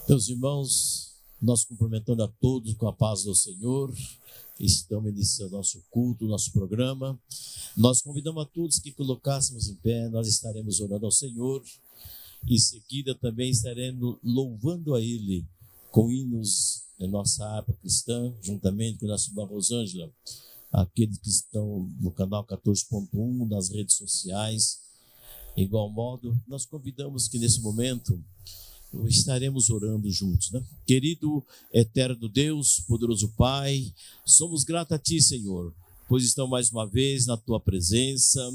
Meus irmãos, nós cumprimentando a todos com a paz do Senhor, estamos iniciando nosso culto, nosso programa. Nós convidamos a todos que colocássemos em pé, nós estaremos orando ao Senhor. Em seguida também estaremos louvando a Ele com hinos da nossa harpa cristã, juntamente com a nossa irmã Rosângela. Aqueles que estão no canal 14.1, nas redes sociais. De igual modo, nós convidamos que nesse momento estaremos orando juntos, né? Querido eterno Deus, poderoso Pai, somos gratos a Ti, Senhor, pois estamos mais uma vez na Tua presença,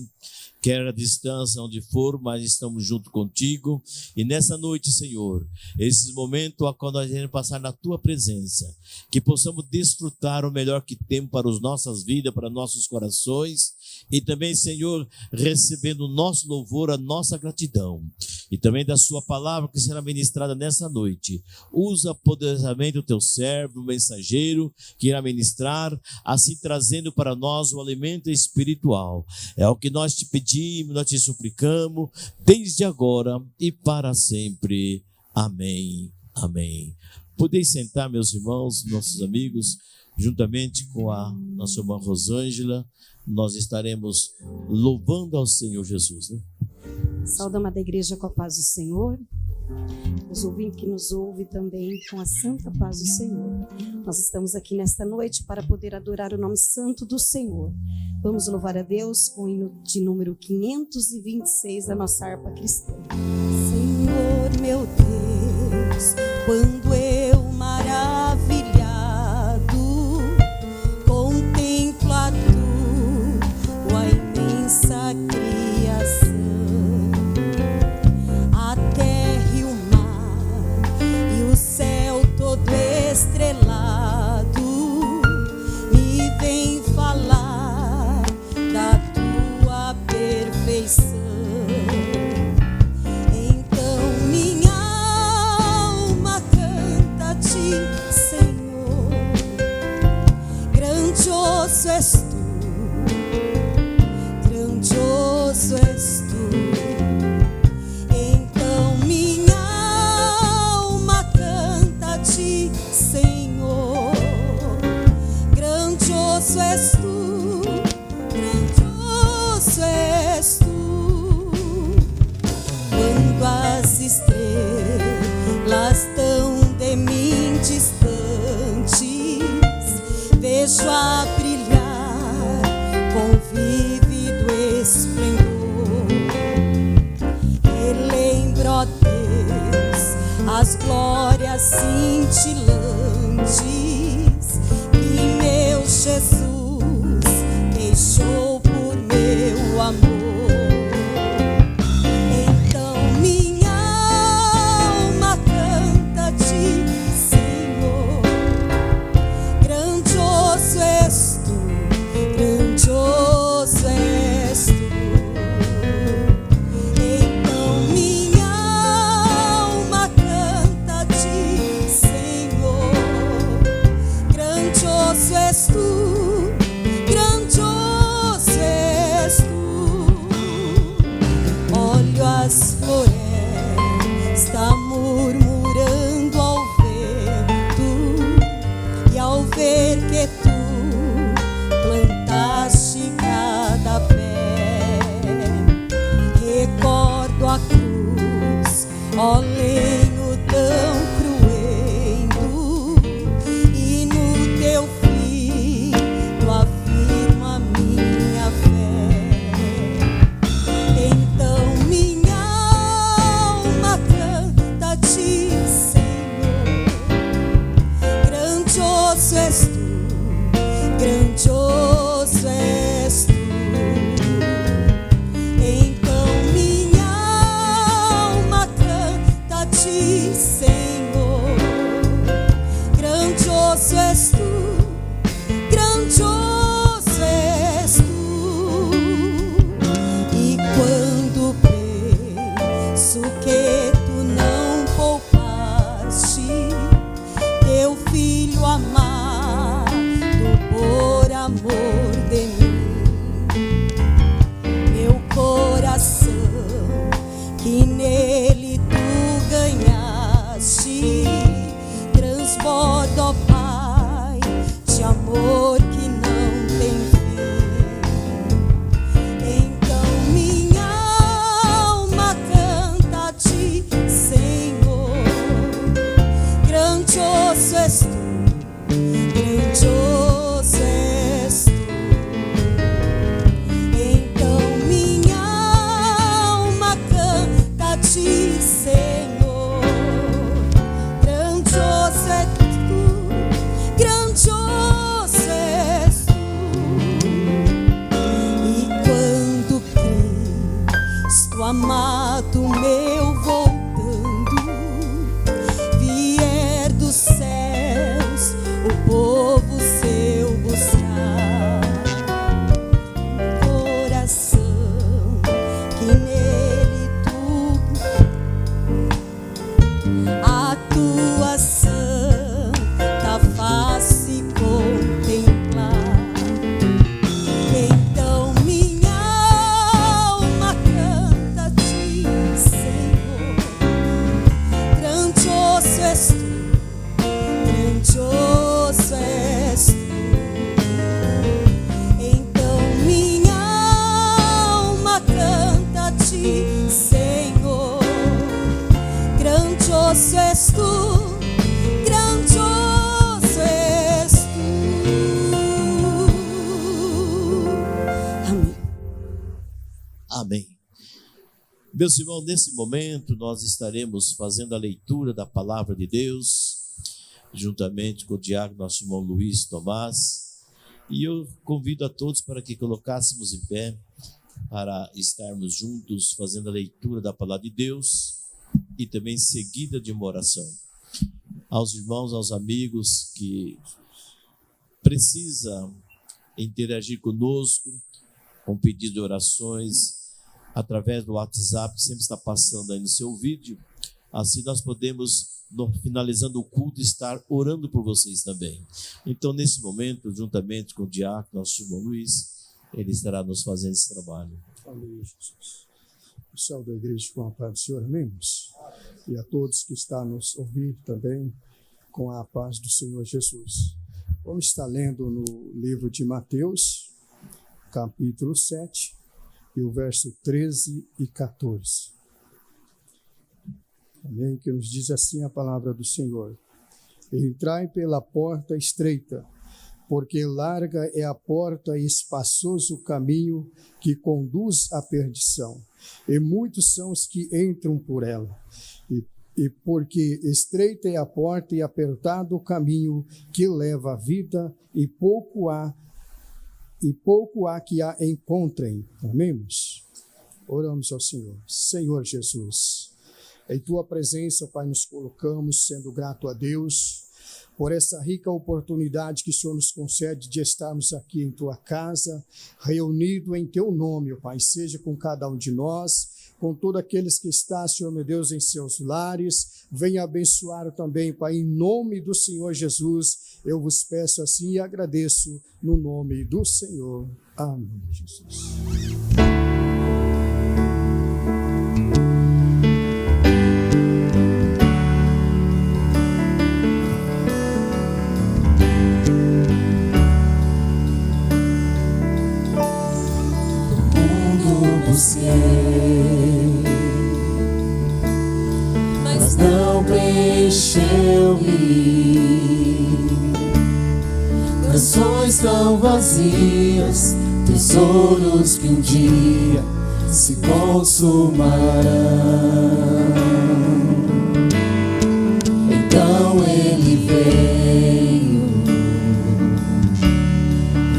quer a distância onde for, mas estamos junto contigo. E nessa noite, Senhor, esse momento a qual nós iremos passar na Tua presença, que possamos desfrutar o melhor que temos para as nossas vidas, para nossos corações, e também, Senhor, recebendo o nosso louvor, a nossa gratidão, e também da Sua palavra que será ministrada nessa noite. Usa poderosamente o Teu servo, o mensageiro, que irá ministrar, assim trazendo para nós o alimento espiritual. É o que nós te pedimos, nós te suplicamos, desde agora e para sempre. Amém. Amém. Podeis sentar, meus irmãos, nossos amigos, juntamente com a nossa irmã Rosângela, nós estaremos louvando ao Senhor Jesus, né? Saúde, amada igreja, com a paz do Senhor. Os ouvintes que nos ouvem também com a santa paz do Senhor. Nós estamos aqui nesta noite para poder adorar o nome santo do Senhor. Vamos louvar a Deus com o hino de número 526 da nossa harpa cristã. Senhor meu Deus, quando eu maravilhado contemplo a tua imensa criação, a terra e o mar e o céu todo estrelado, me vem falar da tua perfeição. Então minha alma canta a ti, Senhor, grandioso és tu, grandioso és tu. Então minha alma canta a ti, Senhor, grandioso és tu, grandioso és tu. Quando as estrelas tão de mim distantes vejo a brilhar com vívido esplendor, relembro, ó Deus, as glórias cintilantes que meu Jesus deixou por meu amor. Então minha alma canta a ti, Senhor, grandioso és tu, grandioso és tu. Então minha alma canta a ti, Senhor, grandioso és tu, grandioso és tu. Olho as florestas murmurando ao vento, e ao ver que tu plantaste cada pé, recordo a cruz, ó lenho tão cruento, e no teu filho afirmo a minha fé. Então minha alma canta a ti, Senhor, grandioso és tu, grandioso és tu. Então minha alma canta a ti, Senhor, grandioso és tu, grandioso és tu. E quando penso que tu não poupaste teu filho amado por amor de mim, meu coração que nele tu ganhaste grandioso és tu, grandioso és tu. Amém. Amém. Meus irmãos, nesse momento nós estaremos fazendo a leitura da palavra de Deus, juntamente com o diácono, nosso irmão Luiz Tomás, e eu convido a todos para que colocássemos em pé, para estarmos juntos fazendo a leitura da palavra de Deus, e também seguida de uma oração. Aos irmãos, aos amigos que precisam interagir conosco, com pedido de orações, através do WhatsApp, que sempre está passando aí no seu vídeo. Assim nós podemos, finalizando o culto, estar orando por vocês também. Então, nesse momento, juntamente com o diácono, nosso irmão Luiz, ele estará nos fazendo esse trabalho. Amém, Jesus. Pessoal da igreja, com a paz do Senhor, amém? E a todos que estão nos ouvindo também, com a paz do Senhor Jesus. Vamos estar lendo no livro de Mateus, capítulo 7, e o verso 13 e 14. Amém? Que nos diz assim a palavra do Senhor: entrai pela porta estreita, porque larga é a porta e espaçoso o caminho que conduz à perdição, e muitos são os que entram por ela. E porque estreita é a porta e apertado o caminho que leva à vida, e pouco há que a encontrem. Amém? Oramos ao Senhor. Senhor Jesus, em Tua presença, Pai, nos colocamos, sendo grato a Deus por essa rica oportunidade que o Senhor nos concede de estarmos aqui em Tua casa, reunido em Teu nome, Pai. Seja com cada um de nós, com todos aqueles que estão, Senhor meu Deus, em seus lares. Venha abençoar também, Pai, em nome do Senhor Jesus. Eu vos peço assim e agradeço no nome do Senhor. Amém, Jesus. Mas não preencheu-me. Canções tão vazias, tesouros que um dia se consumarão. Então ele veio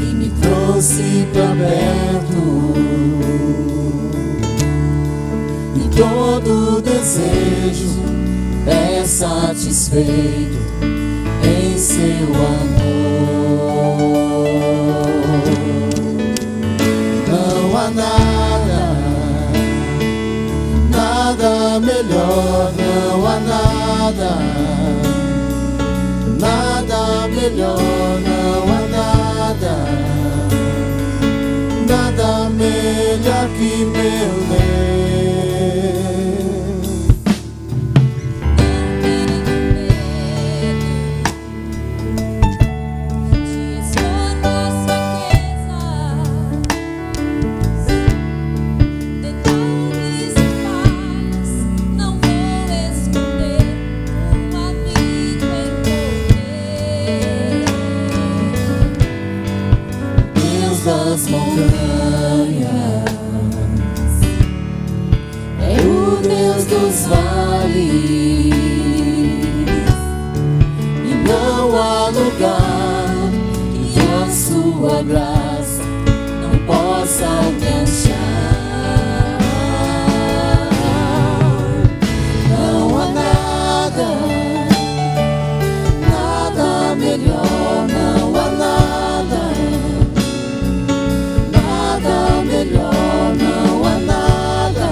e me trouxe pra perto. Todo desejo é satisfeito em seu amor. Não há nada melhor, não há nada melhor, não há nada melhor que meu Deus. Das montanhas, é o Deus dos vales, e não há lugar que a sua graça não possa alcançar. Não há nada melhor, não há nada melhor, não há nada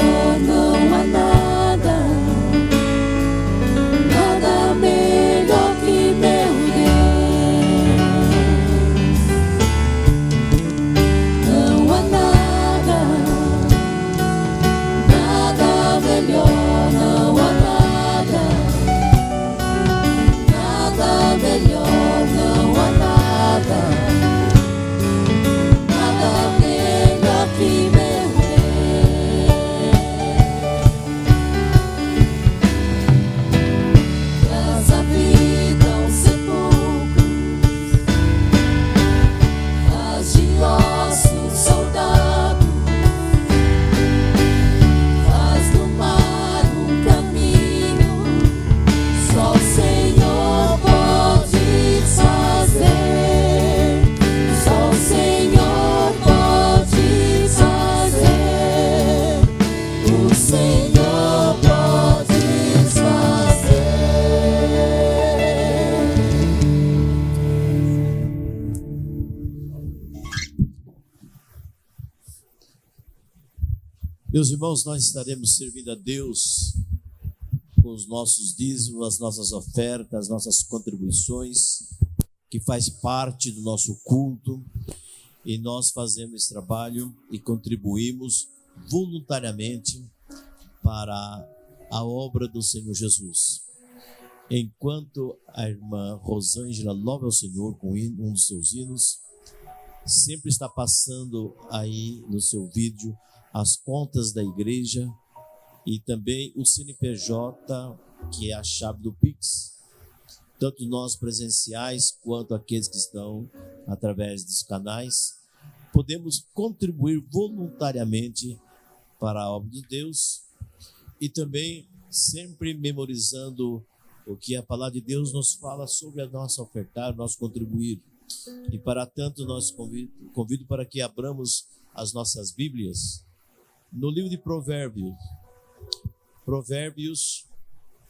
melhor, não há nada, nada melhor que meu Deus. Não há nada, nada melhor, não há nada, nada melhor, não há nada, nada melhor que meu Meus irmãos, nós estaremos servindo a Deus com os nossos dízimos, as nossas ofertas, as nossas contribuições, que faz parte do nosso culto, e nós fazemos esse trabalho e contribuímos voluntariamente para a obra do Senhor Jesus. Enquanto a irmã Rosângela louva ao Senhor com um dos seus hinos, sempre está passando aí no seu vídeo as contas da igreja e também o CNPJ, que é a chave do Pix. Tanto nós presenciais quanto aqueles que estão através dos canais, podemos contribuir voluntariamente para a obra de Deus e também sempre memorizando o que a palavra de Deus nos fala sobre a nossa ofertar, nosso contribuir. E para tanto nós convido para que abramos as nossas Bíblias no livro de Provérbios,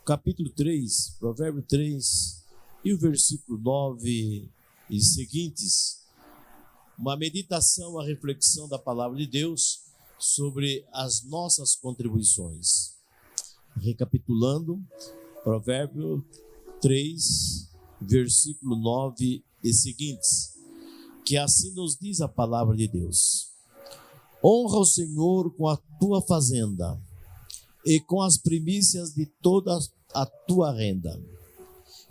capítulo 3, Provérbio 3, e o versículo 9 e seguintes. Uma meditação, a reflexão da palavra de Deus sobre as nossas contribuições. Recapitulando, Provérbio 3, versículo 9 e seguintes, que assim nos diz a palavra de Deus: honra o Senhor com a tua fazenda e com as primícias de toda a tua renda.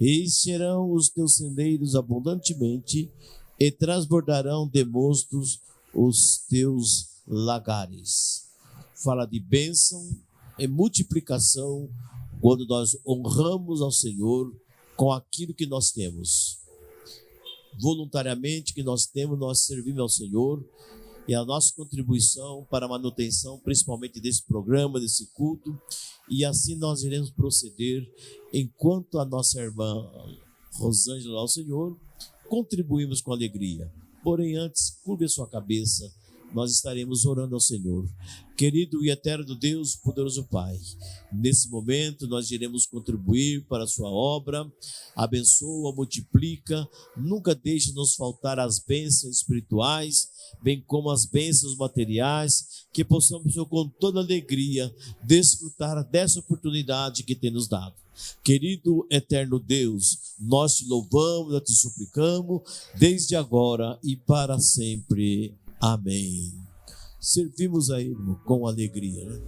E encherão os teus celeiros abundantemente e transbordarão de mostos os teus lagares. Fala de bênção e multiplicação quando nós honramos ao Senhor com aquilo que nós temos. Voluntariamente que nós temos, nós servimos ao Senhor, e a nossa contribuição para a manutenção, principalmente desse programa, desse culto, e assim nós iremos proceder enquanto a nossa irmã Rosângela ao Senhor, contribuímos com alegria. Porém, antes, curve a sua cabeça, nós estaremos orando ao Senhor. Querido e eterno Deus, poderoso Pai, nesse momento nós iremos contribuir para a sua obra. Abençoa, multiplica, nunca deixe nos faltar as bênçãos espirituais, bem como as bênçãos materiais, que possamos, Senhor, com toda alegria, desfrutar dessa oportunidade que tem nos dado. Querido eterno Deus, nós te louvamos, nós te suplicamos, desde agora e para sempre. Amém. Servimos a Ele com alegria, né?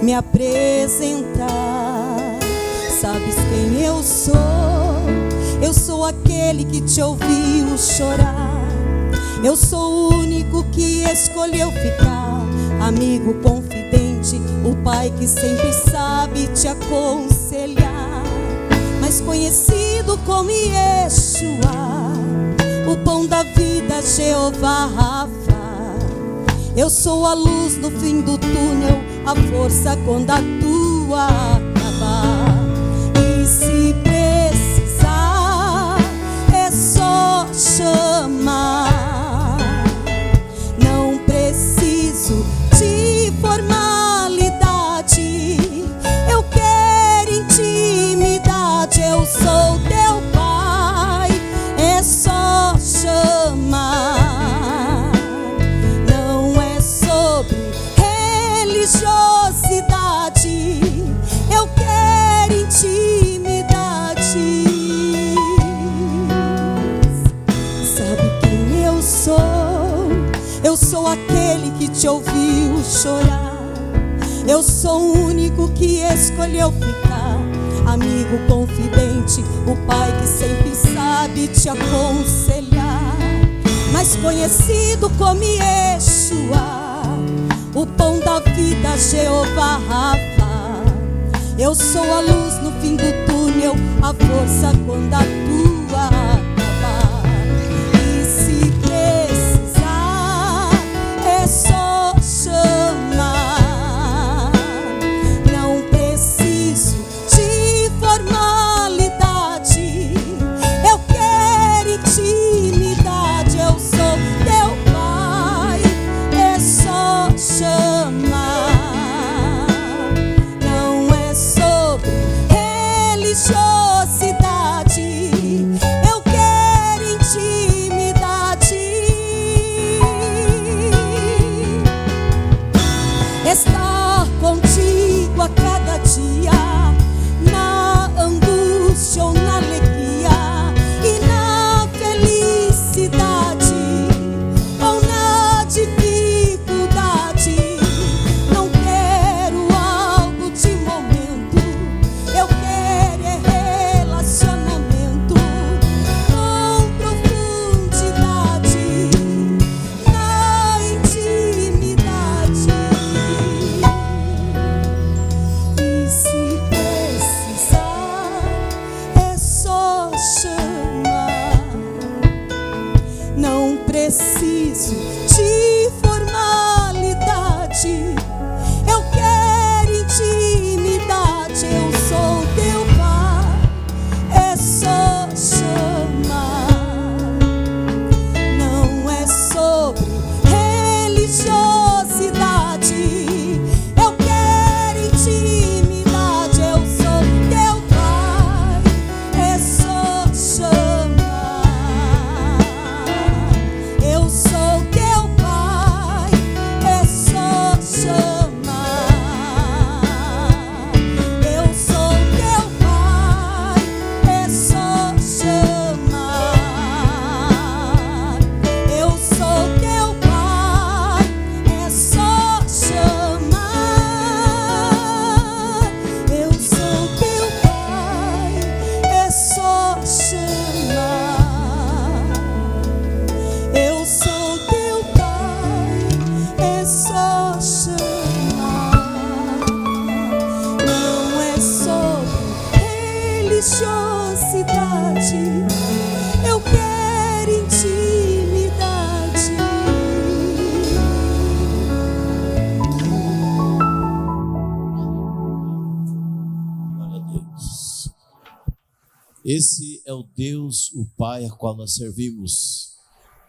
Me apresentar. Sabes quem eu sou? Eu sou aquele que te ouviu chorar Eu sou o único que escolheu ficar, amigo confidente, o pai que sempre sabe te aconselhar, mais conhecido como Yeshua, o pão da vida, Jeová Rafa. Eu sou a luz no fim do túnel, a força quando a tua acabar. E se precisar, é só chamar. Não preciso de formalidade, eu quero intimidade. Eu sou teu pai, é só chamar. Não é sobre religiosidade, eu quero intimidade. Sabe quem eu sou? Eu sou aquele que te ouviu chorar. Eu sou o único que escolheu ficar, amigo confidente, o pai que sempre sabe te aconselhar, mais conhecido como Yeshua, o pão da vida, Jeová Rafa. Eu sou a luz no fim do túnel, a força quando a tua acabar. E se precisar, é só chamar. Não preciso de formalidade, eu quero intimidade. Eu sou teu pai, é só chamar. Não é sobre religiosidade, eu quero intimidade. Estar contigo a cada dia, na angústia ou na alegria, e na felicidade ou na dificuldade. Não quero algo de momento, eu quero é relacionamento com profundidade, na intimidade. E se precisar, é só chamar. Não preciso de formalidade, eu quero intimidade. Eu sou teu pai, é só chamar. Não é sobre religiosidade, eu quero intimidade. Eu sou teu pai, é só chamar. Eu sou teu pai, é só chamar. Eu sou teu pai, é só chamar. Eu sou teu pai, é só chamar. Eu sou teu pai, é só chamar. Eu sou teu pai, é só chamar. Não é sobre religiosidade, eu quero intimidade. Glória a Deus. Esse é o Deus, o Pai, a qual nós servimos.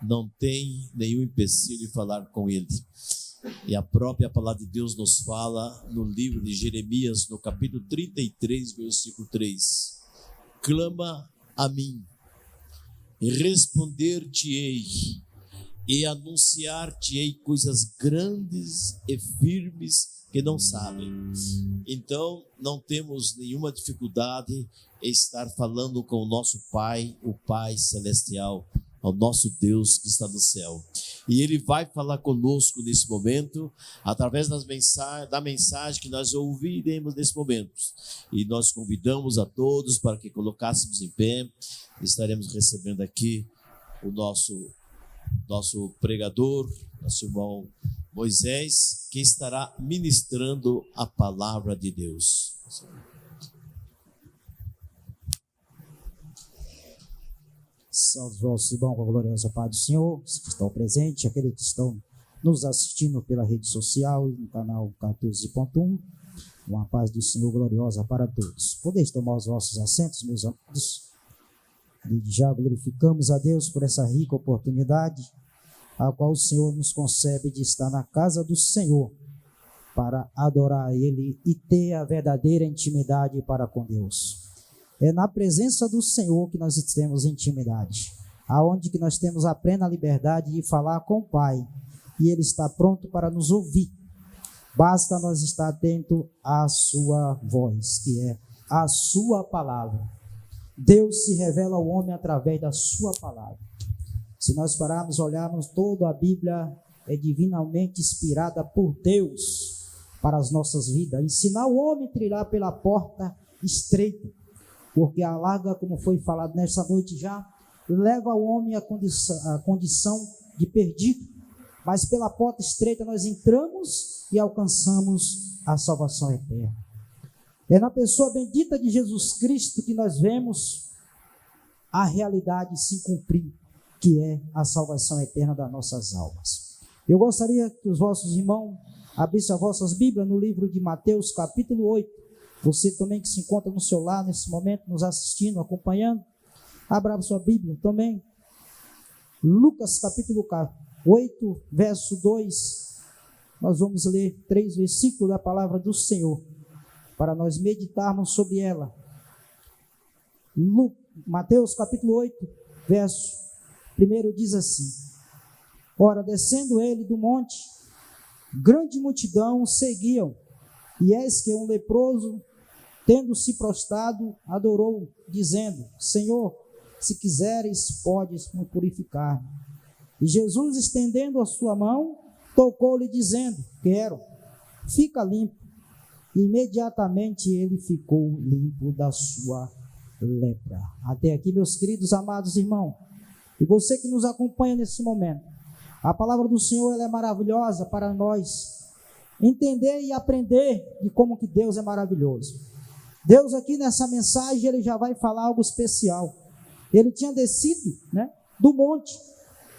Não tem nenhum empecilho em falar com Ele. E a própria palavra de Deus nos fala no livro de Jeremias, no capítulo 33, versículo 3. Clama a mim, e responder-te-ei, e anunciar-te-ei coisas grandes e firmes que não sabem. Então, não temos nenhuma dificuldade em estar falando com o nosso Pai, o Pai Celestial, ao nosso Deus que está no céu. E Ele vai falar conosco nesse momento, através da mensagem que nós ouviremos nesse momento. E nós convidamos a todos para que colocássemos em pé. Estaremos recebendo aqui o nosso nosso pregador, nosso irmão Moisés, que estará ministrando a palavra de Deus. Salve os vossos irmãos com a gloriosa paz do Senhor, os que estão presentes, aqueles que estão nos assistindo pela rede social, no canal 14.1. Uma paz do Senhor gloriosa para todos. Podeis tomar os vossos assentos, meus amados. E já glorificamos a Deus por essa rica oportunidade, a qual o Senhor nos concede de estar na casa do Senhor, para adorar Ele e ter a verdadeira intimidade para com Deus. É na presença do Senhor que nós temos intimidade, aonde que nós temos a plena liberdade de falar com o Pai, e Ele está pronto para nos ouvir. Basta nós estar atento à sua voz, que é a sua palavra. Deus se revela ao homem através da sua palavra. Se nós pararmos, olharmos, toda a Bíblia é divinamente inspirada por Deus para as nossas vidas. Ensinar o homem a trilhar pela porta estreita, porque a larga, como foi falado nessa noite já, leva o homem à condição de perdido. Mas pela porta estreita nós entramos e alcançamos a salvação eterna. É na pessoa bendita de Jesus Cristo que nós vemos a realidade se cumprir, que é a salvação eterna das nossas almas. Eu gostaria que os vossos irmãos abrissem as vossas Bíblias no livro de Mateus, capítulo 8. Você também que se encontra no seu lar nesse momento, nos assistindo, acompanhando, abra a sua Bíblia também. Lucas, capítulo 8, verso 2. Nós vamos ler 3 versículos da palavra do Senhor, para nós meditarmos sobre ela. Mateus capítulo 8, verso 1 diz assim: Ora, descendo ele do monte, grande multidão o seguiam, e eis que um leproso, tendo-se prostrado, adorou, dizendo: Senhor, se quiseres, podes me purificar. E Jesus, estendendo a sua mão, tocou-lhe, dizendo: Quero, fica limpo. Imediatamente ele ficou limpo da sua lepra. Até aqui, meus queridos amados irmãos, e você que nos acompanha nesse momento, a palavra do Senhor ela é maravilhosa para nós entender e aprender de como que Deus é maravilhoso. Deus aqui nessa mensagem, ele já vai falar algo especial. Ele tinha descido, do monte.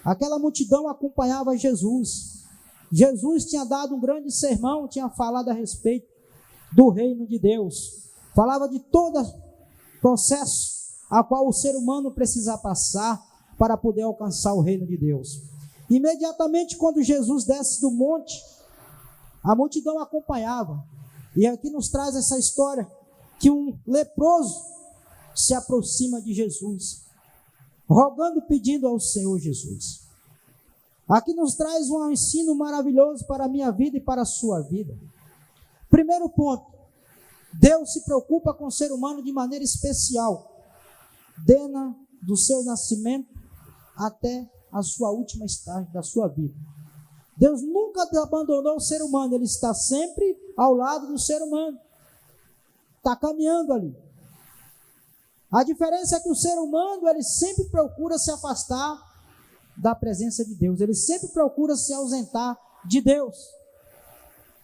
Aquela multidão acompanhava Jesus. Jesus tinha dado um grande sermão, tinha falado a respeito do reino de Deus. Falava de todo processo a qual o ser humano precisa passar para poder alcançar o reino de Deus. Imediatamente quando Jesus desce do monte, a multidão acompanhava. E aqui nos traz essa história que um leproso se aproxima de Jesus, rogando, pedindo ao Senhor Jesus. Aqui nos traz um ensino maravilhoso para a minha vida e para a sua vida. Primeiro ponto, Deus se preocupa com o ser humano de maneira especial, desde do seu nascimento até a sua última estágio da sua vida. Deus nunca abandonou o ser humano, Ele está sempre ao lado do ser humano, está caminhando ali. A diferença é que o ser humano, ele sempre procura se afastar da presença de Deus, ele sempre procura se ausentar de Deus.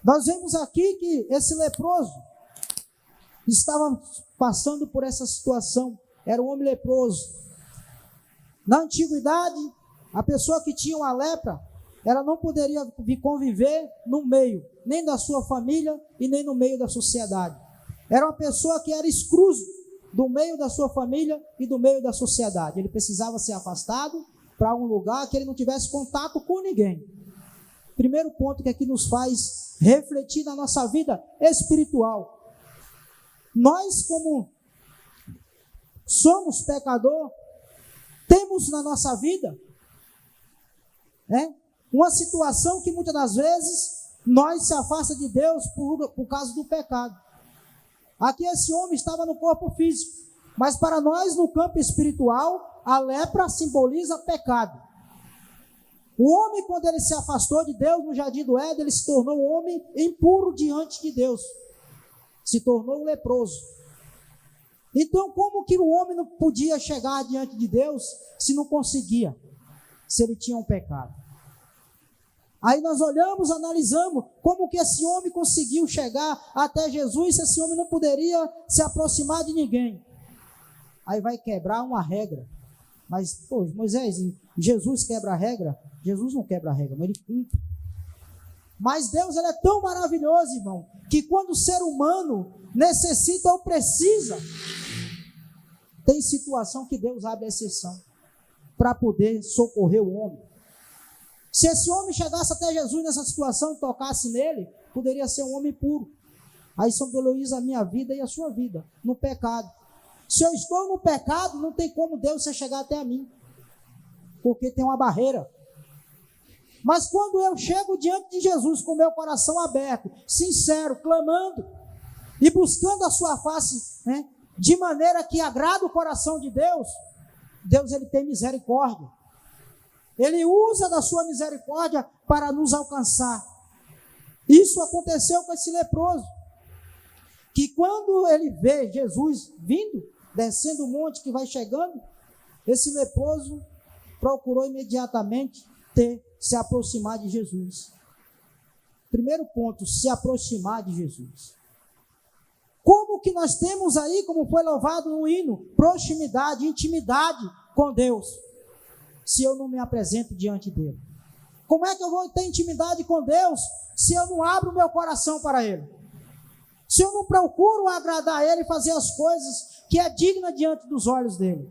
Nós vemos aqui que esse leproso estava passando por essa situação, era um homem leproso. Na antiguidade, a pessoa que tinha uma lepra, ela não poderia conviver no meio, nem da sua família e nem no meio da sociedade. Era uma pessoa que era excluso do meio da sua família e do meio da sociedade. Ele precisava ser afastado para um lugar que ele não tivesse contato com ninguém. Primeiro ponto que aqui nos faz refletir na nossa vida espiritual. Nós, como somos pecador, temos na nossa vida uma situação que muitas das vezes nós se afasta de Deus por causa do pecado. Aqui esse homem estava no corpo físico, mas para nós no campo espiritual, a lepra simboliza pecado. O homem, quando ele se afastou de Deus no jardim do Éden, ele se tornou um homem impuro diante de Deus, se tornou um leproso. Então, como que o homem não podia chegar diante de Deus se não conseguia? se ele tinha um pecado. Aí nós olhamos, analisamos como que esse homem conseguiu chegar até Jesus, se esse homem não poderia se aproximar de ninguém. Aí vai quebrar uma regra. Mas, pô, Moisés, Jesus quebra a regra? Jesus não quebra a regra, mas ele cumpre. Mas Deus, ele é tão maravilhoso, irmão, que quando o ser humano necessita ou precisa, tem situação que Deus abre a exceção para poder socorrer o homem. Se esse homem chegasse até Jesus nessa situação e tocasse nele, poderia ser um homem puro. Aí simboliza a minha vida e a sua vida, no pecado. Se eu estou no pecado, não tem como Deus chegar até mim, porque tem uma barreira. Mas quando eu chego diante de Jesus com meu coração aberto, sincero, clamando e buscando a sua face, né, de maneira que agrada o coração de Deus, Deus, ele tem misericórdia. Ele usa da sua misericórdia para nos alcançar. Isso aconteceu com esse leproso, que quando ele vê Jesus vindo, descendo o monte que vai chegando, esse leproso procurou imediatamente se aproximar de Jesus. Primeiro ponto, se aproximar de Jesus. Como que nós temos aí, como foi louvado no hino, proximidade, intimidade com Deus, se eu não me apresento diante dele? Como é que eu vou ter intimidade com Deus se eu não abro meu coração para ele? Se eu não procuro agradar ele e fazer as coisas que é digna diante dos olhos dele?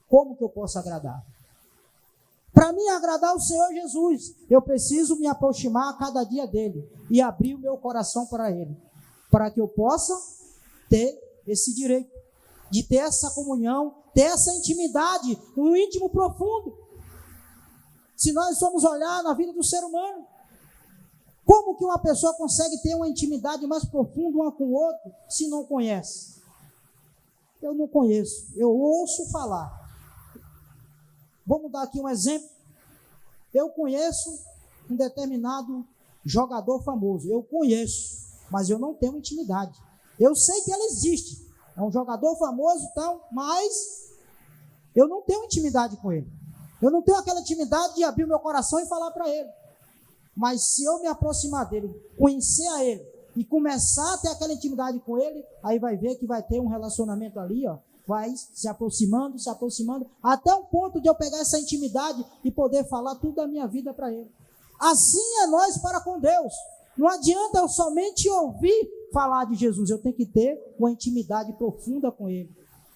Como que eu posso agradar? Para mim agradar o Senhor Jesus, eu preciso me aproximar a cada dia dele e abrir o meu coração para ele, para que eu possa ter esse direito de ter essa comunhão, ter essa intimidade, um íntimo profundo. Se nós formos olhar na vida do ser humano, como que uma pessoa consegue ter uma intimidade mais profunda uma com o outro se não conhece? Eu não conheço, eu ouço falar. Vamos dar aqui um exemplo. Eu conheço um determinado jogador famoso, eu conheço, mas eu não tenho intimidade. Eu sei que ele existe, é um jogador famoso e tal, mas eu não tenho intimidade com ele. Eu não tenho aquela intimidade de abrir o meu coração e falar para ele. Mas se eu me aproximar dele, conhecer a ele e começar a ter aquela intimidade com ele, aí vai ver que vai ter um relacionamento ali, ó, vai se aproximando, até um ponto de eu pegar essa intimidade e poder falar tudo da minha vida para ele. Assim é nós para com Deus. Não adianta eu somente ouvir falar de Jesus, eu tenho que ter uma intimidade profunda com ele,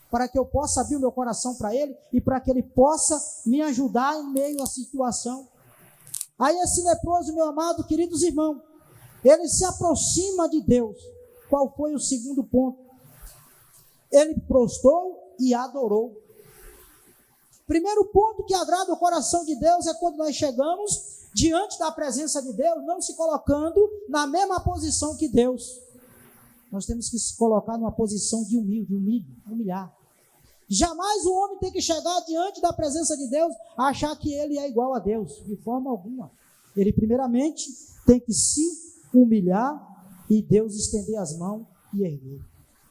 para que eu possa abrir o meu coração para ele e para que ele possa me ajudar em meio à situação. Aí esse leproso, meu amado, queridos irmãos, ele se aproxima de Deus. Qual foi o segundo ponto? Ele prostrou e adorou. Primeiro ponto que agrada o coração de Deus é quando nós chegamos diante da presença de Deus, não se colocando na mesma posição que Deus. Nós temos que se colocar numa posição de humilhar. Jamais o homem tem que chegar diante da presença de Deus a achar que ele é igual a Deus, de forma alguma. Ele primeiramente tem que se humilhar e Deus estender as mãos e erguer.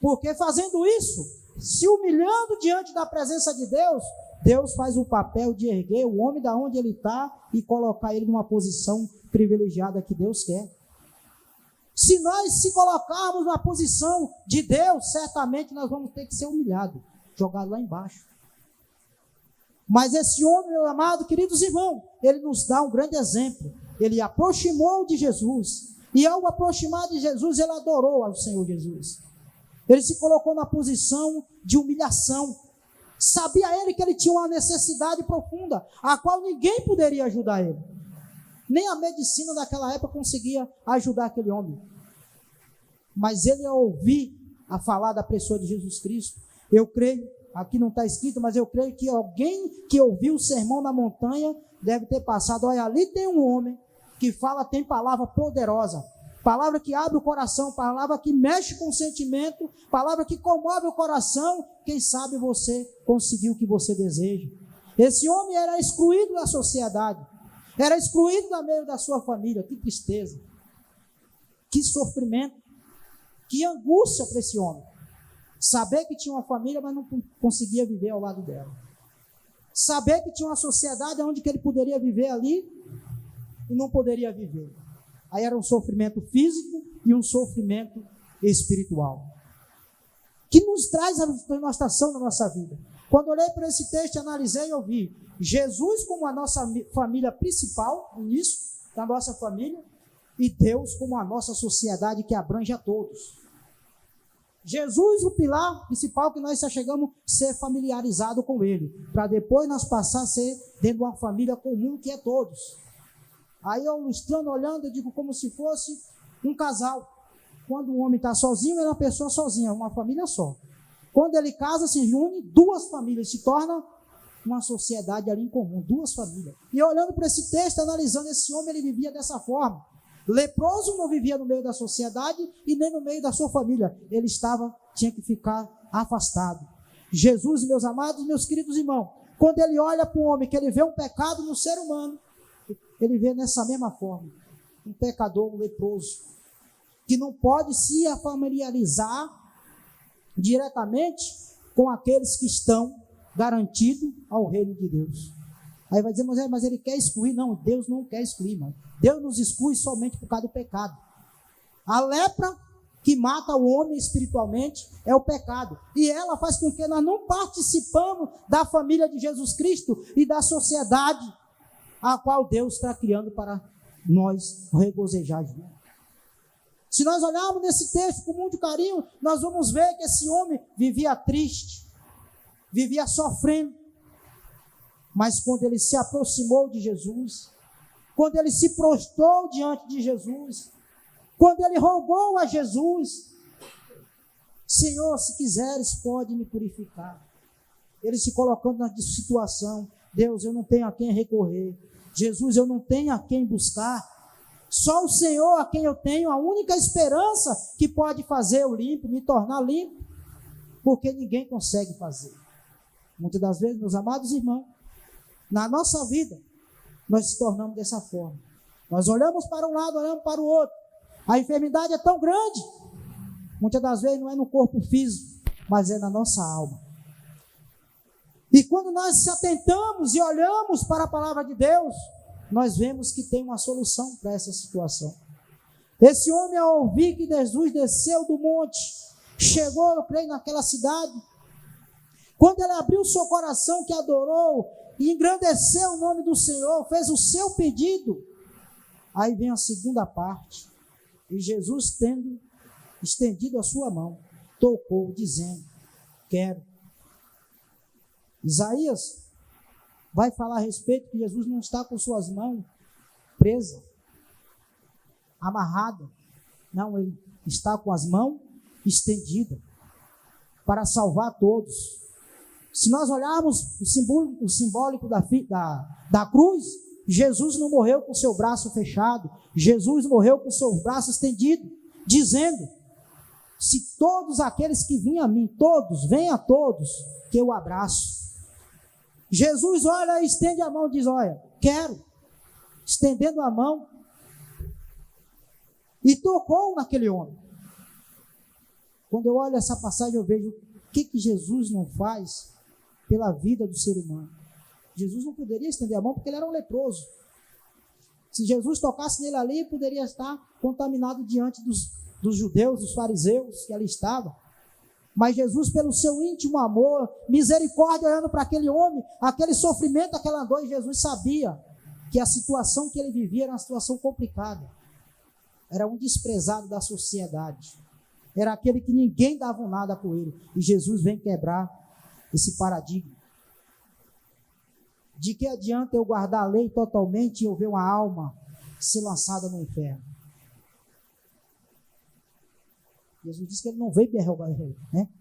Porque fazendo isso, se humilhando diante da presença de Deus, Deus faz o papel de erguer o homem da onde ele está e colocar ele numa posição privilegiada que Deus quer. Se nós se colocarmos na posição de Deus, certamente nós vamos ter que ser humilhados, jogado lá embaixo. Mas esse homem, meu amado, queridos irmãos, ele nos dá um grande exemplo. Ele aproximou de Jesus, e ao aproximar de Jesus, ele adorou ao Senhor Jesus. Ele se colocou na posição de humilhação. Sabia ele que ele tinha uma necessidade profunda, a qual ninguém poderia ajudar ele. Nem a medicina daquela época conseguia ajudar aquele homem. Mas ele, ao ouvir a falar da pessoa de Jesus Cristo, eu creio, aqui não está escrito, mas eu creio que alguém que ouviu o sermão na montanha deve ter passado, olha, ali tem um homem que fala, tem palavra poderosa, palavra que abre o coração, palavra que mexe com o sentimento, palavra que comove o coração, quem sabe você conseguiu o que você deseja. Esse homem era excluído da sociedade, era excluído do meio da sua família. Que tristeza, que sofrimento, que angústia para esse homem, saber que tinha uma família, mas não conseguia viver ao lado dela. Saber que tinha uma sociedade onde que ele poderia viver ali e não poderia viver. Aí era um sofrimento físico e um sofrimento espiritual, que nos traz a devastação na nossa vida. Quando olhei para esse texto, analisei e ouvi Jesus como a nossa família principal, nisso, da nossa família, e Deus como a nossa sociedade que abrange a todos. Jesus, o pilar principal que nós só chegamos a ser familiarizado com ele, para depois nós passar a ser dentro de uma família comum que é todos. Aí eu ilustrando, olhando, eu digo como se fosse um casal. Quando o homem está sozinho, é uma pessoa sozinha, uma família só. Quando ele casa, se une duas famílias, se torna uma sociedade ali em comum, duas famílias. E olhando para esse texto, analisando esse homem, ele vivia dessa forma. Leproso não vivia no meio da sociedade e nem no meio da sua família. Ele tinha que ficar afastado. Jesus, meus amados, meus queridos irmãos, quando ele olha para o homem, que ele vê um pecado no ser humano, ele vê nessa mesma forma, um pecador, um leproso, que não pode se familiarizar diretamente com aqueles que estão garantidos ao reino de Deus. Aí vai dizer, mas ele quer excluir. Não, Deus não quer excluir, irmão. Deus nos exclui somente por causa do pecado. A lepra que mata o homem espiritualmente é o pecado. E ela faz com que nós não participamos da família de Jesus Cristo e da sociedade a qual Deus está criando para nós regozijar juntos. Se nós olharmos nesse texto com muito carinho, nós vamos ver que esse homem vivia triste, vivia sofrendo. Mas quando ele se aproximou de Jesus, quando ele se prostrou diante de Jesus, quando ele rogou a Jesus, Senhor, se quiseres, pode me purificar. Ele se colocando na situação, Deus, eu não tenho a quem recorrer. Jesus, eu não tenho a quem buscar. Só o Senhor a quem eu tenho a única esperança que pode fazer eu limpo, me tornar limpo, porque ninguém consegue fazer. Muitas das vezes, meus amados irmãos, na nossa vida, nós se tornamos dessa forma. Nós olhamos para um lado, olhamos para o outro. A enfermidade é tão grande, muitas das vezes não é no corpo físico, mas é na nossa alma. E quando nós se atentamos e olhamos para a palavra de Deus, nós vemos que tem uma solução para essa situação. Esse homem, ao ouvir que Jesus desceu do monte, chegou, eu creio, naquela cidade, quando ele abriu o seu coração, que adorou e engrandeceu o nome do Senhor, fez o seu pedido, aí vem a segunda parte, e Jesus, tendo estendido a sua mão, tocou, dizendo, quero. Isaías vai falar a respeito que Jesus não está com suas mãos presas, amarradas, não, ele está com as mãos estendidas, para salvar todos. Se nós olharmos o simbólico da cruz, Jesus não morreu com seu braço fechado, Jesus morreu com seu braço estendido, dizendo, se todos aqueles que vêm a mim, todos, venham a todos, que eu abraço. Jesus olha e estende a mão e diz, olha, quero, estendendo a mão, e tocou naquele homem. Quando eu olho essa passagem, eu vejo o que Jesus não faz pela vida do ser humano. Jesus não poderia estender a mão porque ele era um leproso. Se Jesus tocasse nele ali, ele poderia estar contaminado diante dos judeus, dos fariseus que ali estavam. Mas Jesus, pelo seu íntimo amor, misericórdia, olhando para aquele homem, aquele sofrimento, aquela dor, e Jesus sabia que a situação que ele vivia era uma situação complicada. Era um desprezado da sociedade. Era aquele que ninguém dava nada por ele. E Jesus vem quebrar esse paradigma. De que adianta eu guardar a lei totalmente e eu ver uma alma ser lançada no inferno? Jesus disse que ele não veio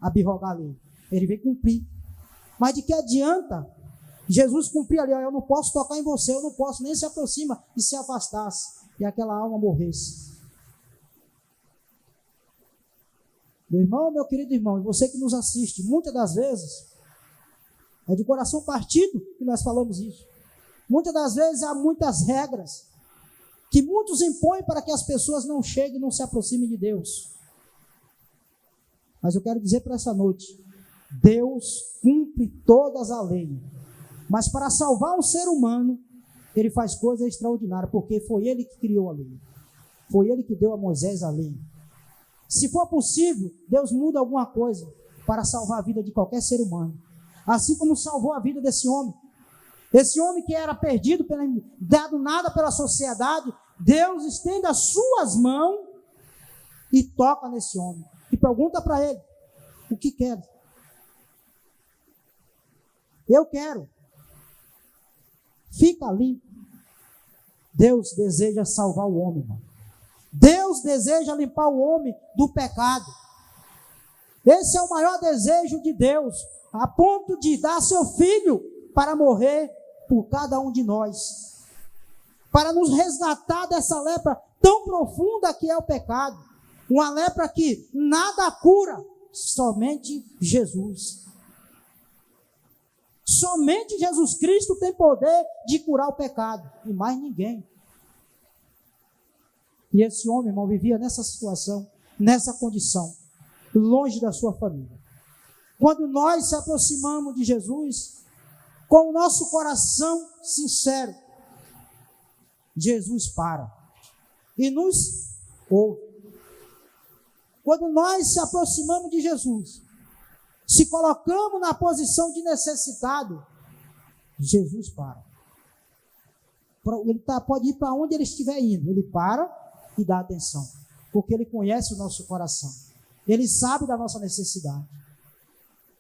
abirrogar a lei. Ele veio cumprir. Mas de que adianta Jesus cumprir ali? Eu não posso tocar em você, eu não posso nem se aproxima e se afastasse. E aquela alma morresse. Meu irmão, meu querido irmão, e você que nos assiste, muitas das vezes, é de coração partido que nós falamos isso. Muitas das vezes há muitas regras que muitos impõem para que as pessoas não cheguem e não se aproximem de Deus. Mas eu quero dizer para essa noite, Deus cumpre todas as leis, Mas para salvar um ser humano, ele faz coisas extraordinárias, porque foi ele que criou a lei. Foi ele que deu a Moisés a lei. Se for possível, Deus muda alguma coisa para salvar a vida de qualquer ser humano. Assim como salvou a vida desse homem. Esse homem que era perdido, dado nada pela sociedade, Deus estende as suas mãos e toca nesse homem. E pergunta para ele, o que quer? Eu quero. Fica limpo. Deus deseja salvar o homem, irmão. Deus deseja limpar o homem do pecado. Esse é o maior desejo de Deus, a ponto de dar seu filho para morrer por cada um de nós, para nos resgatar dessa lepra tão profunda que é o pecado, uma lepra que nada cura, somente Jesus. Somente Jesus Cristo tem poder de curar o pecado, e mais ninguém. E esse homem, irmão, vivia nessa situação, nessa condição, longe da sua família. Quando nós se aproximamos de Jesus, com o nosso coração sincero, Jesus para e nos ouve. Quando nós se aproximamos de Jesus, se colocamos na posição de necessitado, Jesus para. Ele pode ir para onde ele estiver indo, ele para e dá atenção, porque ele conhece o nosso coração, ele sabe da nossa necessidade,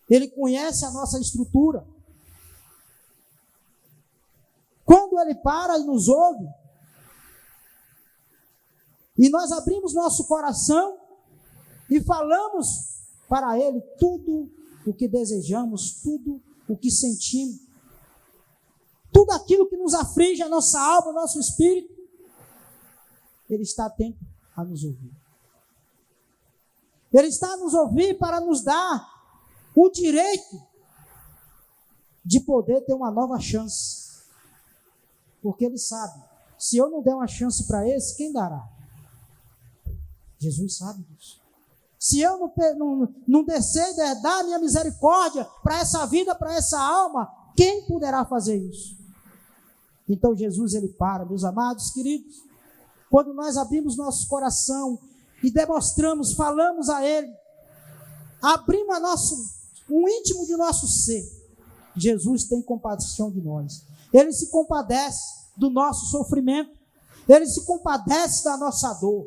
ele conhece a nossa estrutura. Quando ele para e nos ouve, e nós abrimos nosso coração e falamos para ele tudo o que desejamos, tudo o que sentimos, tudo aquilo que nos aflige a nossa alma, o nosso espírito, ele está atento a nos ouvir. Ele está a nos ouvir para nos dar o direito de poder ter uma nova chance. Porque ele sabe, se eu não der uma chance para esse, quem dará? Jesus sabe disso. Se eu não descer e dar a minha misericórdia para essa vida, para essa alma, quem poderá fazer isso? Então Jesus, ele para, meus amados queridos, quando nós abrimos nosso coração e demonstramos, falamos a ele, abrimos o íntimo de nosso ser, Jesus tem compaixão de nós. Ele se compadece do nosso sofrimento, ele se compadece da nossa dor.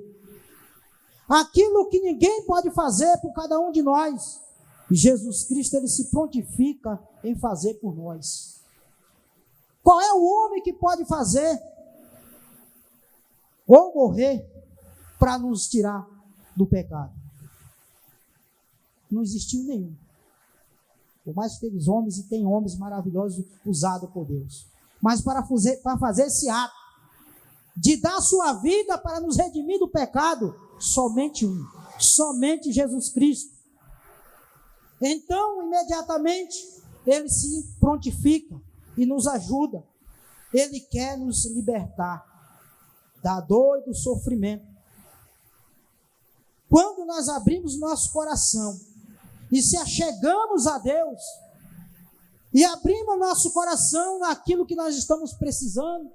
Aquilo que ninguém pode fazer por cada um de nós, Jesus Cristo, ele se prontifica em fazer por nós. Qual é o homem que pode fazer ou morrer para nos tirar do pecado? Não existiu nenhum. Por mais que teve homens, e tem homens maravilhosos usados por Deus, mas para fazer esse ato de dar sua vida para nos redimir do pecado, somente um, somente Jesus Cristo. Então, imediatamente, ele se prontifica e nos ajuda. Ele quer nos libertar da dor e do sofrimento. Quando nós abrimos nosso coração e se achegamos a Deus e abrimos nosso coração naquilo que nós estamos precisando,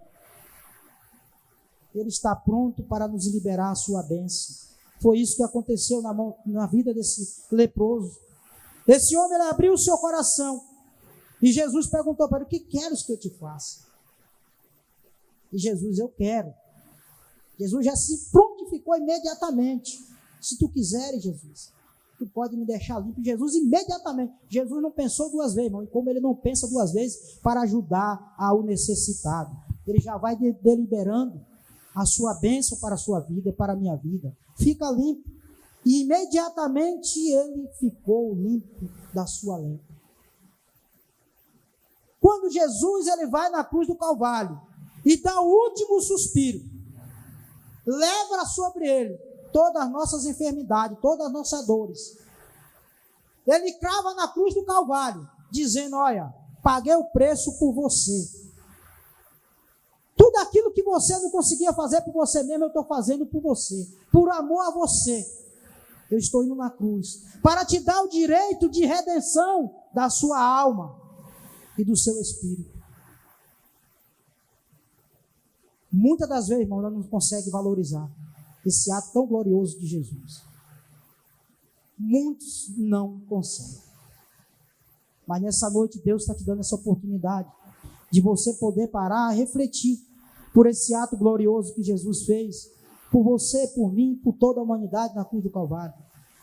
ele está pronto para nos liberar a sua bênção. Foi isso que aconteceu na vida desse leproso. Esse homem, ele abriu o seu coração e Jesus perguntou para ele: o que queres que eu te faça? E Jesus: eu quero. Jesus já se prontificou imediatamente. Se tu quiseres, Jesus, tu pode me deixar limpo. Jesus imediatamente. Jesus não pensou duas vezes, irmão. E como ele não pensa duas vezes para ajudar ao necessitado, ele já vai deliberando a sua bênção para a sua vida e para a minha vida. Fica limpo. E imediatamente ele ficou limpo da sua lepra. Quando Jesus, ele vai na cruz do Calvário e dá o último suspiro, leva sobre ele todas as nossas enfermidades, todas as nossas dores. Ele crava na cruz do Calvário, dizendo: olha, paguei o preço por você. Tudo aquilo que você não conseguia fazer por você mesmo, eu estou fazendo por você. Por amor a você, eu estou indo na cruz, para te dar o direito de redenção da sua alma e do seu espírito. Muitas das vezes, irmão, nós não conseguimos valorizar esse ato tão glorioso de Jesus. Muitos não conseguem. Mas nessa noite Deus está te dando essa oportunidade de você poder parar, refletir por esse ato glorioso que Jesus fez, por você, por mim, por toda a humanidade na cruz do Calvário,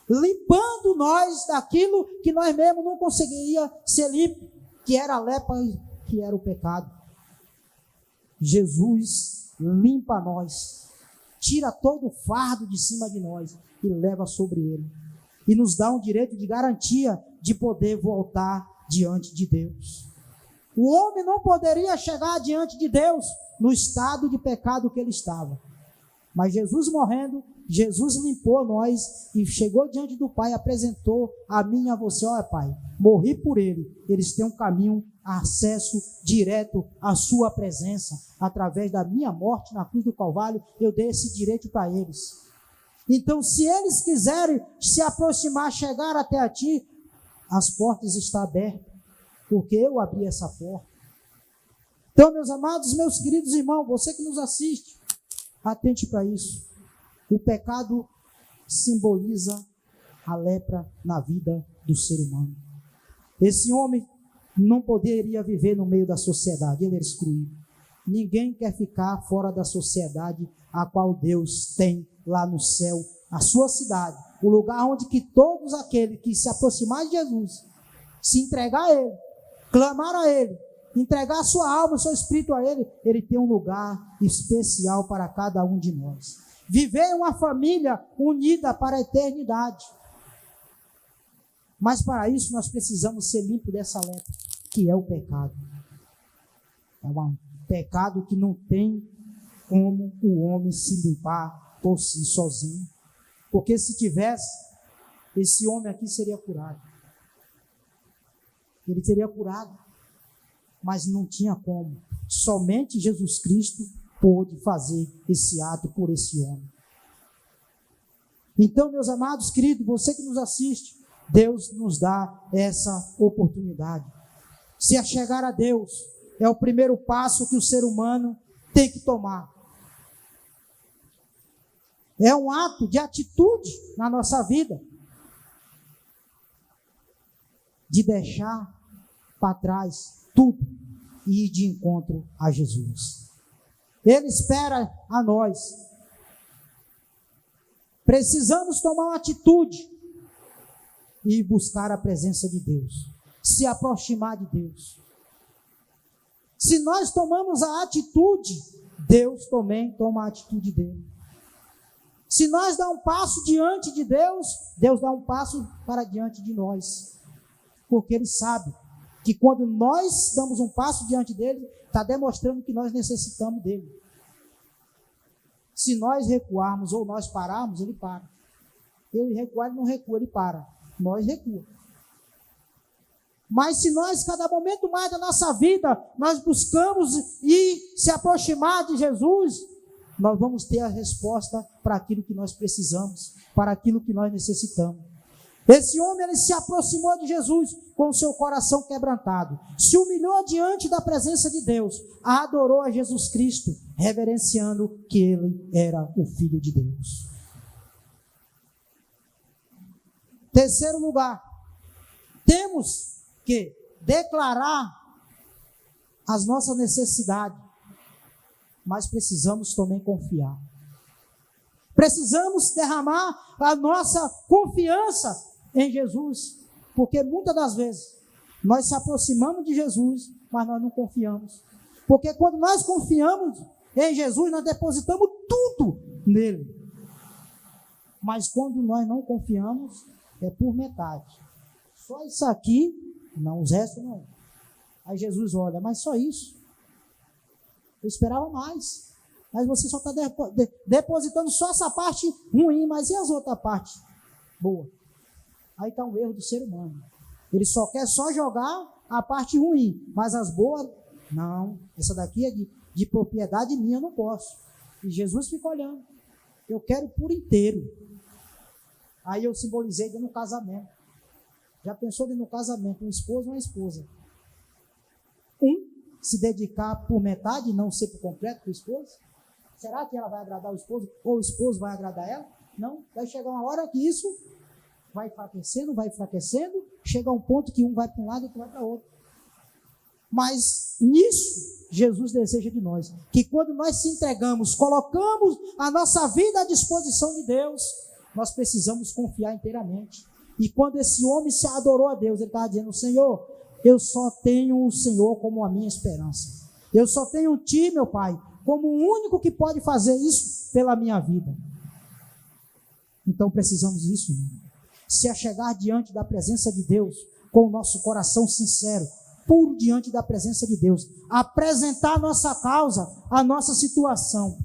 limpando nós daquilo que nós mesmos não conseguiria ser limpo, que era a lepra, que era o pecado. Jesus limpa nós, tira todo o fardo de cima de nós e leva sobre ele, e nos dá um direito de garantia de poder voltar diante de Deus. O homem não poderia chegar diante de Deus no estado de pecado que ele estava, mas Jesus morrendo, Jesus limpou nós e chegou diante do Pai, apresentou a mim e a você: olha, Pai, morri por ele, eles têm um caminho, acesso direto à sua presença, através da minha morte na cruz do Calvário, eu dei esse direito para eles. Então, se eles quiserem se aproximar, chegar até a ti, as portas estão abertas, porque eu abri essa porta. Então, meus amados, meus queridos irmãos, você que nos assiste, atente para isso. O pecado simboliza a lepra na vida do ser humano. Esse homem não poderia viver no meio da sociedade, ele era excluído. Ninguém quer ficar fora da sociedade a qual Deus tem lá no céu, a sua cidade, o lugar onde que todos aqueles que se aproximar de Jesus, se entregar a ele, clamar a ele, entregar a sua alma, o seu espírito a ele, ele tem um lugar especial para cada um de nós. Viver em uma família unida para a eternidade. Mas para isso nós precisamos ser limpos dessa lepra, que é o pecado. É um pecado que não tem como o homem se limpar por si sozinho. Porque se tivesse, esse homem aqui seria curado. Ele seria curado, mas não tinha como. Somente Jesus Cristo pôde fazer esse ato por esse homem. Então, meus amados queridos, você que nos assiste, Deus nos dá essa oportunidade. Se achegar a Deus é o primeiro passo que o ser humano tem que tomar. É um ato de atitude na nossa vida, de deixar para trás tudo e ir de encontro a Jesus. Ele espera a nós. Precisamos tomar uma atitude e buscar a presença de Deus, se aproximar de Deus. Se nós tomamos a atitude, Deus também toma a atitude dele. Se nós dá um passo diante de Deus, Deus dá um passo para diante de nós. Porque Ele sabe que quando nós damos um passo diante dele, está demonstrando que nós necessitamos dele. Se nós recuarmos ou nós pararmos, Ele para. Ele recuar, Ele não recua, Ele para. Nós recuamos. Mas se nós, cada momento mais da nossa vida, nós buscamos e se aproximar de Jesus, nós vamos ter a resposta para aquilo que nós precisamos, para aquilo que nós necessitamos. Esse homem, ele se aproximou de Jesus com o seu coração quebrantado, se humilhou diante da presença de Deus, adorou a Jesus Cristo, reverenciando que ele era o Filho de Deus. Terceiro lugar, temos que declarar as nossas necessidades, mas precisamos também confiar. Precisamos derramar a nossa confiança em Jesus, porque muitas das vezes nós se aproximamos de Jesus, mas nós não confiamos. Porque quando nós confiamos em Jesus, nós depositamos tudo nele. Mas quando nós não confiamos, é por metade. Só isso aqui, não, os restos não. Aí Jesus olha, mas só isso? Eu esperava mais. Mas você só está depositando só essa parte ruim, mas e as outras partes boas? Aí está o erro do ser humano. Ele só quer jogar a parte ruim, mas as boas, não. Essa daqui é de propriedade minha, eu não posso. E Jesus fica olhando. Eu quero por inteiro. Aí eu simbolizei dentro do casamento. Já pensou dentro do casamento, um esposo e uma esposa? Se dedicar por metade e não ser por completo para o esposo? Será que ela vai agradar o esposo ou o esposo vai agradar ela? Não, vai chegar uma hora que isso vai enfraquecendo, chega a um ponto que um vai para um lado e outro vai para outro. Mas nisso, Jesus deseja de nós, que quando nós se entregamos, colocamos a nossa vida à disposição de Deus, nós precisamos confiar inteiramente. E quando esse homem se adorou a Deus, ele estava dizendo: Senhor, eu só tenho o Senhor como a minha esperança. Eu só tenho Ti, meu Pai, como o único que pode fazer isso pela minha vida. Então precisamos disso, né? Se achegar diante da presença de Deus, com o nosso coração sincero, puro diante da presença de Deus, apresentar a nossa causa, a nossa situação,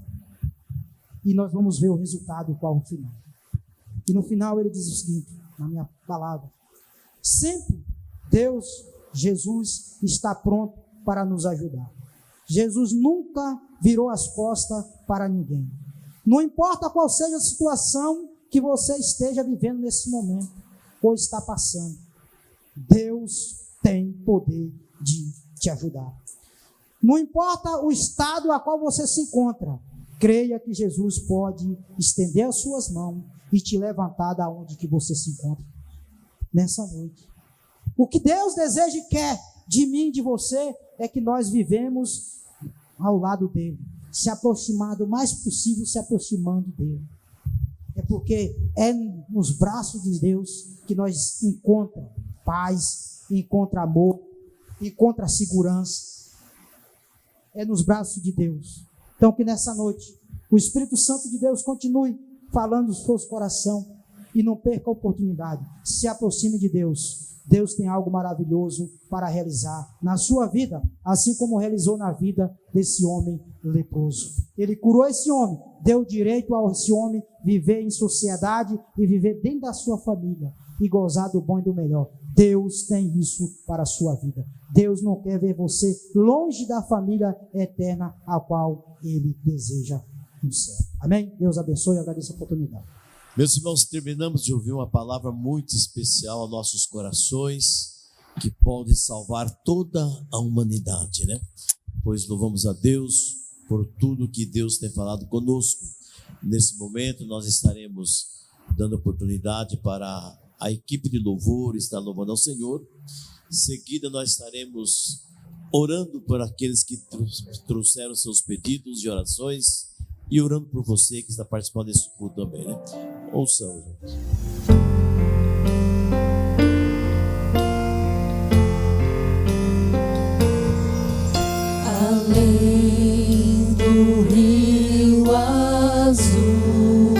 e nós vamos ver o resultado, qual o final. E no final ele diz o seguinte, na minha palavra: sempre Deus, Jesus, está pronto para nos ajudar. Jesus nunca virou as costas para ninguém. Não importa qual seja a situação que você esteja vivendo nesse momento, ou está passando, Deus tem poder de te ajudar. Não importa o estado a qual você se encontra, creia que Jesus pode estender as suas mãos e te levantar da onde que você se encontra nessa noite. O que Deus deseja e quer de mim e de você é que nós vivemos ao lado dele, se aproximando o mais possível, se aproximando dele. É porque é nos braços de Deus que nós encontramos paz, encontra amor, encontra segurança. É nos braços de Deus. Então que nessa noite o Espírito Santo de Deus continue falando no seu coração e não perca a oportunidade. Se aproxime de Deus. Deus tem algo maravilhoso para realizar na sua vida, assim como realizou na vida desse homem leproso. Ele curou esse homem, deu direito a esse homem viver em sociedade e viver dentro da sua família e gozar do bom e do melhor. Deus tem isso para a sua vida. Deus não quer ver você longe da família eterna a qual Ele deseja no céu. Amém? Deus abençoe e agradeço a oportunidade. Meus irmãos, terminamos de ouvir uma palavra muito especial aos nossos corações, que pode salvar toda a humanidade, né? Pois louvamos a Deus por tudo que Deus tem falado conosco. Nesse momento nós estaremos dando oportunidade para a equipe de louvor estar louvando ao Senhor. Em seguida nós estaremos orando por aqueles que trouxeram seus pedidos de orações e orando por você que está participando desse culto também, né? Ouçam, gente. Além do rio azul,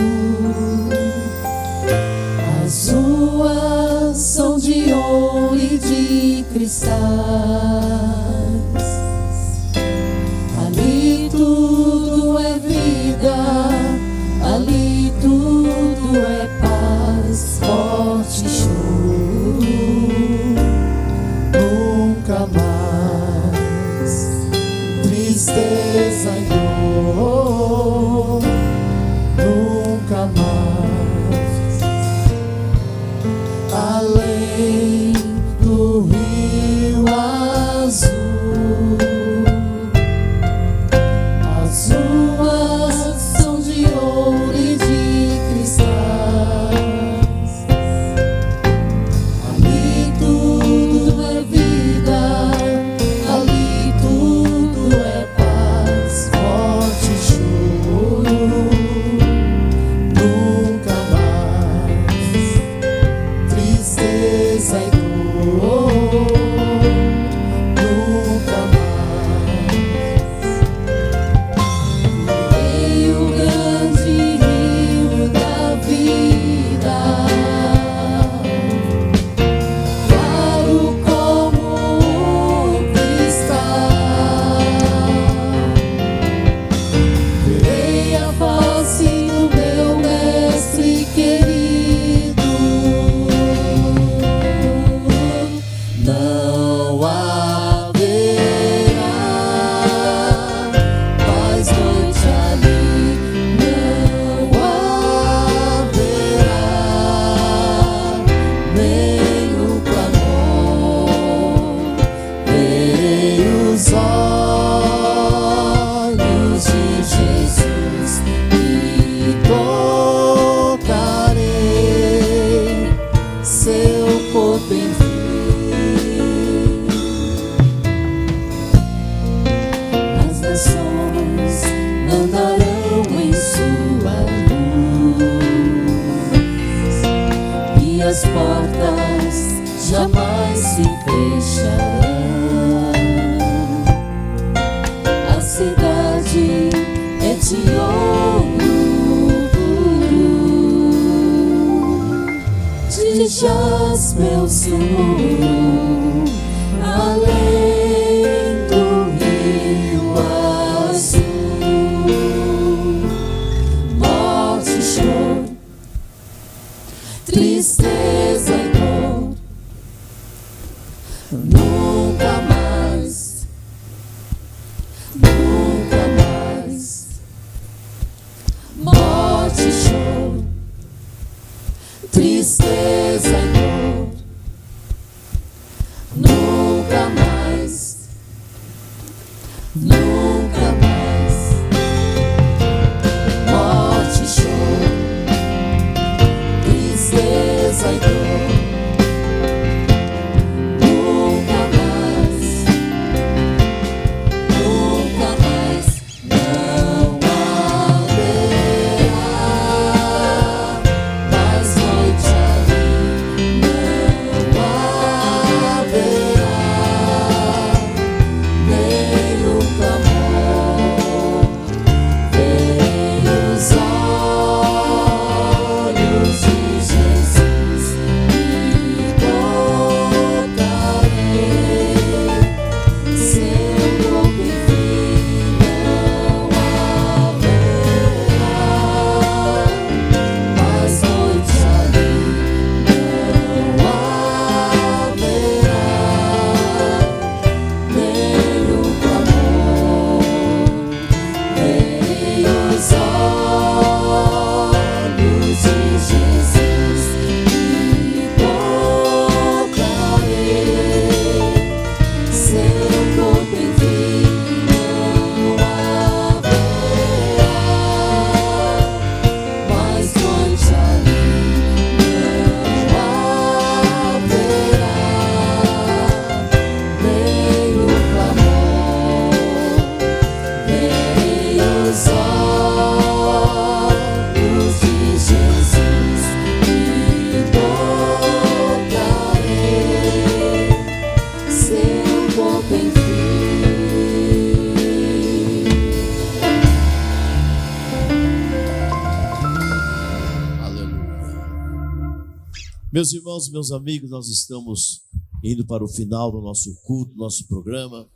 as ruas são de ouro e de cristais. Ali tudo é vida, ali tudo é paz, forte choro, nunca mais tristeza e dor, nunca mais. Além do rio azul, as ruas são de ouro e de cristais. Ali tudo é vida, ali tudo é paz, forte choro, nunca mais tristeza e dor, nunca mais. Em o grande rio da vida, claro como um cristal, verei a face do meu mestre querido. Não haverá mais noite ali, não haverá nem o clamor. Verei os olhos de Jesus. as portas jamais se fecharão. A cidade é de ouro puro, de jaspe é o seu muro, além do rio azul. Morte e choro, tristeza e dor, nunca mais, nunca mais. Morte e choro, tristeza e dor, nunca mais, nunca mais. Morte e choro, tristeza e dor, nunca mais, nunca mais. Não haverá mais noite ali, não haverá nem o clamor. Verei os olhos de Jesus e tocarei seu corpo, enfim, não haverá mais noite ali, não haverá nem o clamor. Verei os olhos de Jesus e tocarei seu corpo, enfim, não haverá mais noite ali, não haverá nem o clamor. Verei os olhos de Jesus e tocarei seu corpo, enfim. Aleluia. Meus irmãos, meus amigos, nós estamos indo para o final do nosso culto, nosso programa.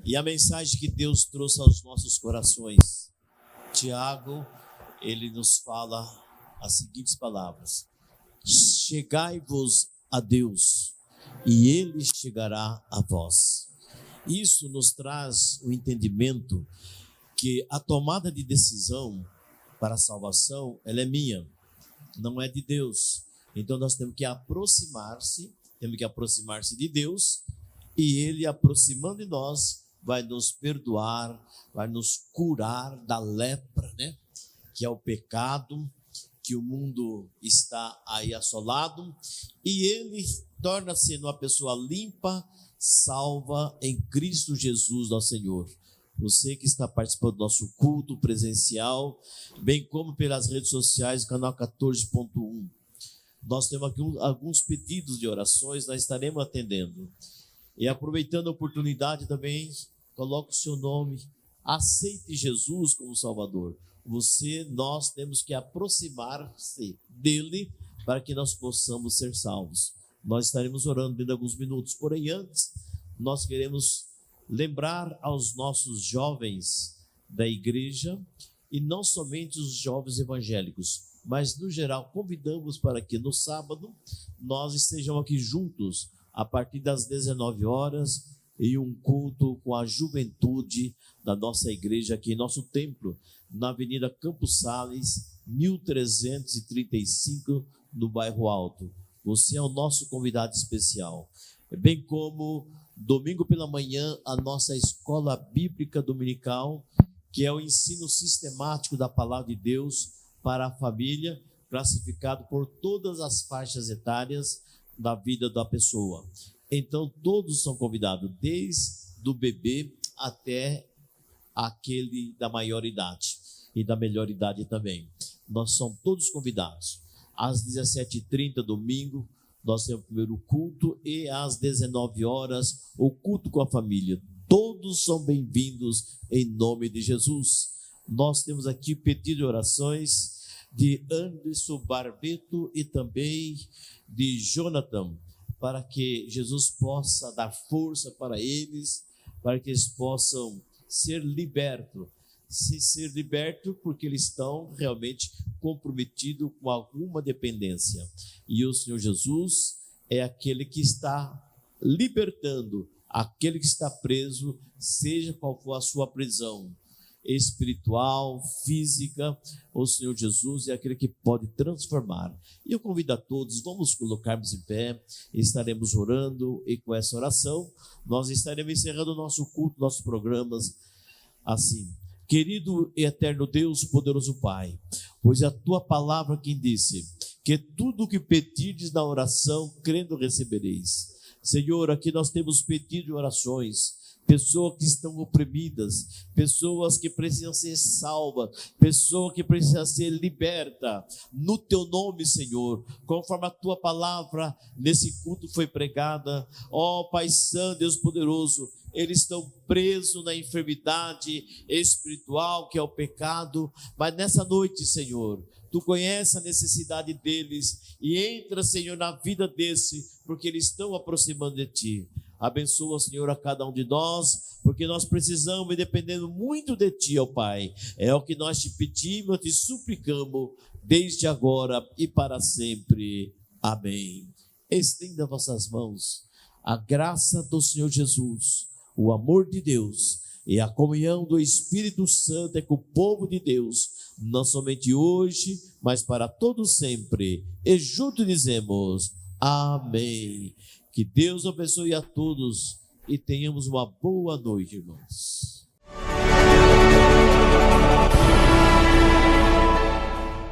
E a mensagem que Deus trouxe aos nossos corações, Tiago, ele nos fala as seguintes palavras: chegai-vos a Deus, e Ele chegará a vós. Isso nos traz o entendimento que a tomada de decisão para a salvação, ela é minha, não é de Deus. Então nós temos que aproximar-se de Deus, e Ele, aproximando de nós, vai nos perdoar, vai nos curar da lepra, né? Que é o pecado, que o mundo está aí assolado, e Ele torna-se uma pessoa limpa, salva em Cristo Jesus, nosso Senhor. Você que está participando do nosso culto presencial, bem como pelas redes sociais, canal 14.1. Nós temos aqui alguns pedidos de orações, nós estaremos atendendo. E aproveitando a oportunidade também, coloque o seu nome, aceite Jesus como Salvador. Nós temos que aproximar-se dele para que nós possamos ser salvos. Nós estaremos orando dentro de alguns minutos, porém antes, nós queremos lembrar aos nossos jovens da igreja, e não somente os jovens evangélicos, mas no geral convidamos para que no sábado nós estejamos aqui juntos a partir das 19 horas em um culto com a juventude da nossa igreja aqui em nosso templo, na Avenida Campos Sales, 1335, no bairro Alto. Você é o nosso convidado especial. Bem como domingo pela manhã a nossa escola bíblica dominical, que é o ensino sistemático da palavra de Deus para a família, classificado por todas as faixas etárias da vida da pessoa. Então todos são convidados, desde o bebê até aquele da maior idade e da melhor idade também. Nós somos todos convidados. às 17h30, domingo, nós temos o primeiro culto, e às 19 horas, o culto com a família. Todos são bem-vindos em nome de Jesus. Nós temos aqui pedido de orações de Anderson Barbeto e também de Jonathan, para que Jesus possa dar força para eles, para que eles possam ser libertos. Ser libertos porque eles estão realmente comprometidos com alguma dependência. E o Senhor Jesus é aquele que está libertando aquele que está preso, seja qual for a sua prisão espiritual, física. O Senhor Jesus é aquele que pode transformar. E eu convido a todos, vamos colocarmos em pé, estaremos orando, e com essa oração nós estaremos encerrando o nosso culto, nossos programas assim. Querido e eterno Deus, poderoso Pai, pois a tua palavra quem disse que tudo o que pedirdes na oração, crendo recebereis. Senhor, aqui nós temos pedido orações, pessoas que estão oprimidas, pessoas que precisam ser salvas, pessoas que precisam ser libertas, no teu nome, Senhor, conforme a tua palavra nesse culto foi pregada. Ó Pai Santo, Deus poderoso, eles estão presos na enfermidade espiritual, que é o pecado, mas nessa noite, Senhor, tu conheces a necessidade deles, e entra, Senhor, na vida desse, porque eles estão aproximando de ti. Abençoa, Senhor, a cada um de nós, porque nós precisamos e dependendo muito de ti, ó Pai. É o que nós te pedimos, te suplicamos, desde agora e para sempre. Amém. Estenda vossas mãos. A graça do Senhor Jesus, o amor de Deus e a comunhão do Espírito Santo é com o povo de Deus, não somente hoje, mas para todo sempre. E juntos dizemos amém. Que Deus abençoe a todos e tenhamos uma boa noite, irmãos.